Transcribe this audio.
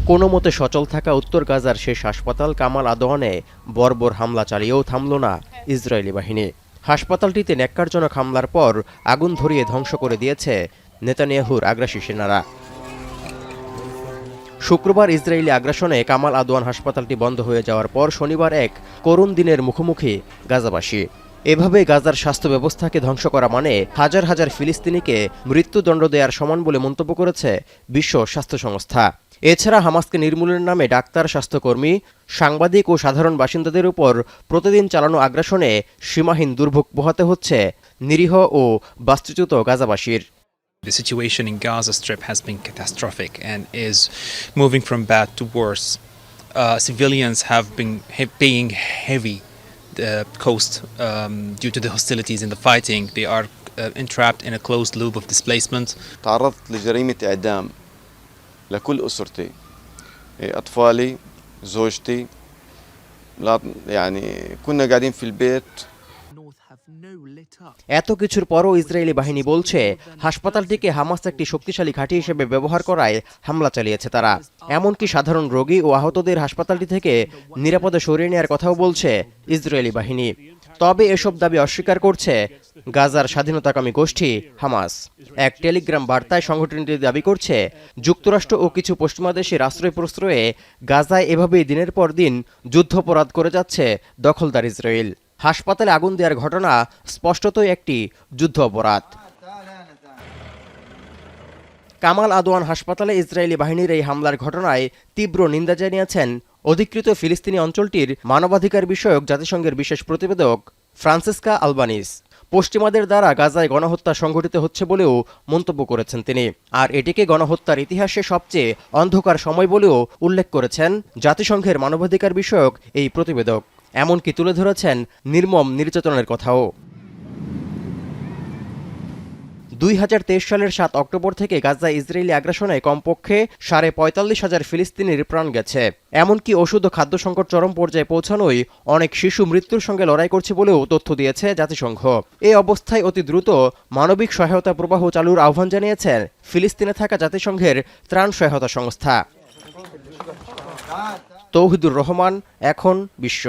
কোনো মতে সচল থাকা উত্তর গাজার শেষ হাসপাতাল কামাল আদওয়ানে বর্বর হামলা চালিয়েও থামল না ইসরায়েলি বাহিনী। হাসপাতালটিতে ন্যাক্কারজনক হামলার পর আগুন ধরিয়ে ধ্বংস করে দিয়েছে নেতানিয়াহুর আগ্রাসী সেনারা। শুক্রবার ইসরায়েলি আগ্রাসনে কামাল আদওয়ান হাসপাতালটি বন্ধ হয়ে যাওয়ার পর শনিবার এক করুণ দিনের মুখোমুখি গাজাবাসী। এভাবে গাজার স্বাস্থ্য ব্যবস্থাকে ধ্বংস করা মানে হাজার হাজার ফিলিস্তিনিকে মৃত্যুদণ্ড দেওয়ার সমান বলে মন্তব্য করেছে বিশ্ব স্বাস্থ্য সংস্থা। এছাড়া হামাসকে নির্মূলের নামে ডাক্তার, স্বাস্থ্যকর্মী, সাংবাদিক ও সাধারণ বাসিন্দাদের উপর প্রতিদিন চালানো আগ্রাসনে সীমাহীন দুর্ভোগ পোহাতে হচ্ছে নিরীহ ও বাস্তুচ্যুত গাজাবাসীর। The situation in Gaza Strip has been catastrophic and is moving from bad to worse. Civilians have been paying heavy the cost due to the hostilities and the fighting. They are entrapped in a closed loop of displacement. تعرضت لجريمة إعدام لكل أسرتي، أطفالي، زوجتي، يعني كنا قاعدين في البيت. এত কিছুর পরও Israeli বাহিনী বলছে হাসপাতালটিকে Hamas একটি শক্তিশালী ঘাঁটি হিসেবে ব্যবহার করায় হামলা চালিয়েছে তারা। এমনকি সাধারণ রোগী ও আহতদের হাসপাতালটি থেকে নিরাপদে সরিয়ে নেওয়ার কথাও বলছে ইসরায়েলি বাহিনী। তবে এসব দাবি অস্বীকার করছে গাজার স্বাধীনতাকামী গোষ্ঠী হামাস। এক টেলিগ্রাম বার্তায় সংগঠনটি দাবি করছে যুক্তরাষ্ট্র ও কিছু পশ্চিমা দেশের আশ্রয় প্রশ্রয়ে গাজায় এভাবেই দিনের পর দিন যুদ্ধাপরাধ করে যাচ্ছে দখলদার ইসরায়েল। হাসপাতালে আগুন দেওয়ার ঘটনা স্পষ্টতই একটি যুদ্ধ অপরাধ। কামাল আদওয়ান হাসপাতালে ইসরায়েলি বাহিনীর এই হামলার ঘটনায় তীব্র নিন্দা জানিয়েছেন অধিকৃত ফিলিস্তিনি অঞ্চলটির মানবাধিকার বিষয়ক জাতিসংঘের বিশেষ প্রতিবেদক ফ্রান্সিসকা আলবানিস। পশ্চিমাদের দ্বারা গাজায় গণহত্যা সংঘটিত হচ্ছে বলেও মন্তব্য করেছেন তিনি। আর এটিকে গণহত্যার ইতিহাসে সবচেয়ে অন্ধকার সময় বলেও উল্লেখ করেছেন জাতিসংঘের মানবাধিকার বিষয়ক এই প্রতিবেদক। এমনকি তুলে ধরেছেন নির্মম নির্যাতনের কথাও। 2023 সালের 7 অক্টোবর থেকে গাজায় ইসরায়েলি আগ্রাসনে কমপক্ষে 45,500 ফিলিস্তিনির প্রাণ গেছে। এমনকি ওষুধ ও খাদ্য সংকট চরম পর্যায়ে পৌঁছানোয় অনেক শিশু মৃত্যুর সঙ্গে লড়াই করছে বলেও তথ্য দিয়েছে জাতিসংঘ। এই অবস্থায় অতি দ্রুত মানবিক সহায়তা প্রবাহ চালুর আহ্বান জানিয়েছেন ফিলিস্তিনে থাকা জাতিসংঘের ত্রাণ সহায়তা সংস্থা। তৌহিদুর রহমান, এখন বিশ্ব।